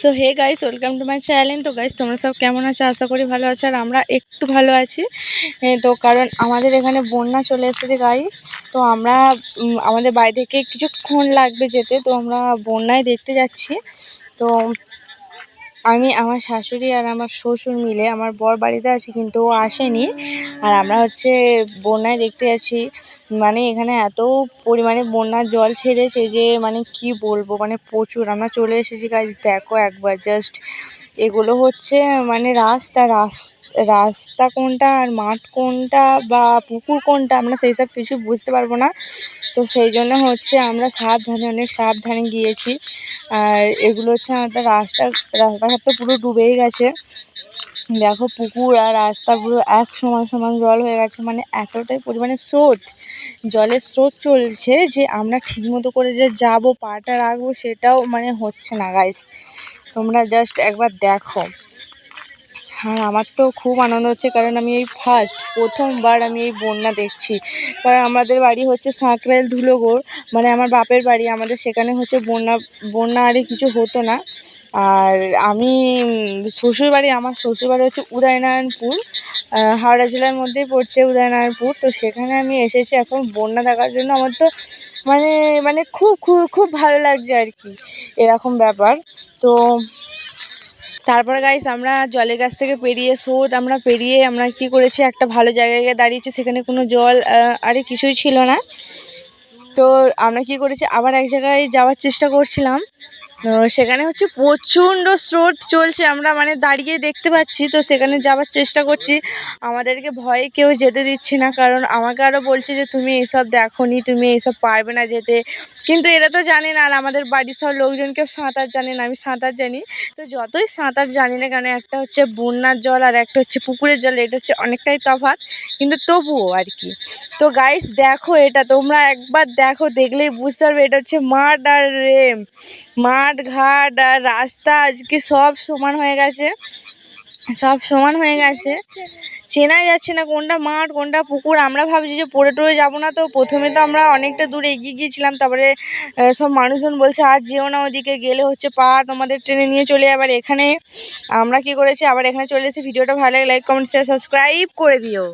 So hey guys, welcome to my channel. তো guys, তোমরা সব কেমন আছো? আশা করি ভালো আছো, আর আমরা একটু ভালো আছি। তো কারণ আমাদের এখানে বন্যা চলে এসেছে গাইস। তো আমরা আমাদের বাড়ি থেকে কিছুক্ষণ লাগবে যেতে, তো আমরা বন্যায় দেখতে যাচ্ছি। তো আমি, আমার শাশুড়ি আর আমার শ্বশুর মিলে, আমার বর বাড়িতে আছে কিন্তু ও আসেনি, আর আমরা হচ্ছে বন্যায় দেখতে যাচ্ছি। মানে এখানে এত পরিমাণে বন্যার জল ছেড়েছে যে মানে কি বলবো, মানে প্রচুর। আমরা চলে এসেছি গাইস, দেখো একবার জাস্ট। এগুলো হচ্ছে মানে রাস্তা কোনটা আর মাঠ কোনটা বা পুকুর কোনটা আমরা সেই সব কিছু বুঝতে পারবো না। তো সেই জন্য হচ্ছে আমরা অনেক সাবধানে গিয়েছি। আর এগুলো হচ্ছে আমাদের রাস্তাঘাট তো পুরো ডুবেই গেছে। দেখো পুকুর আর রাস্তা পুরো এক সমান জল হয়ে গেছে, মানে এতটাই পরিমাণে জলের স্রোত চলছে যে আমরা ঠিকমতো করে যে যাবো, পাটা রাখবো, সেটাও মানে হচ্ছে না গাইস। তোমরা জাস্ট একবার দেখো। হ্যাঁ, আমার তো খুব আনন্দ হচ্ছে, কারণ আমি এই প্রথমবার আমি এই বন্যা দেখছি। কারণ আমাদের বাড়ি হচ্ছে সাঁকরাইল ধুলোগড়, মানে আমার বাপের বাড়ি। আমাদের সেখানে হচ্ছে বন্যা আরে কিছু হতো না। আর আমি আমার শ্বশুরবাড়ি হচ্ছে উদয়নারায়ণপুর, হাওড়া জেলার মধ্যেই পড়ছে উদয়নারায়ণপুর। তো সেখানে আমি এসেছি এখন বন্যা দেখার জন্য। আমার তো মানে মানে খুব খুব খুব ভালো লাগছে আর কি, এরকম ব্যাপার। তো তারপরে গাইস, আমরা জলের কাছ থেকে পেরিয়ে আমরা কি করেছি, একটা ভালো জায়গায় গিয়ে দাঁড়িয়েছি। সেখানে কোনো জল আরে কিছুই ছিল না। তো আমরা কি করেছি, আবার এক জায়গায় যাওয়ার চেষ্টা করছিলাম। সেখানে হচ্ছে প্রচণ্ড স্রোত চলছে, আমরা মানে দাঁড়িয়ে দেখতে পাচ্ছি। তো সেখানে যাওয়ার চেষ্টা করছি, আমাদেরকে ভয়ে কেউ যেতে দিচ্ছে না, কারণ আমাকে আরও বলছে যে তুমি এসব দেখোনি, তুমি এসব পারবে না যেতে। কিন্তু এরা তো জানে না, আর আমাদের বাড়ির সব লোকজন কেউ সাঁতার জানে না, আমি সাঁতার জানি। তো যতই সাঁতার জানি না কেন, একটা হচ্ছে বন্যার জল আর একটা হচ্ছে পুকুরের জল, এটা হচ্ছে অনেকটাই তফাৎ, কিন্তু তবুও আর কি। তো গাইস দেখো, এটা তোমরা একবার দেখো, দেখলেই বুঝতে পারবে এটা হচ্ছে মাঠ ঘাট আর রাস্তা আজকে সব সমান হয়ে গেছে। চেনাই যাচ্ছে না কোনটা মাঠ কোনটা পুকুর। আমরা ভাবছি যে পড়ে টরে যাবো না। তো প্রথমে তো আমরা অনেকটা দূরে এগিয়ে গিয়েছিলাম, তারপরে সব মানুষজন বলছে আর যেও না, ওদিকে গেলে হচ্ছে পা তোমাদের ট্রেনে নিয়ে চলে যাবে। এখানে আমরা কি করেছি, আবার এখানে চলে এসেছি। ভিডিওটা ভালো লাগে লাইক কমেন্ট শেয়ার সাবস্ক্রাইব করে দিও।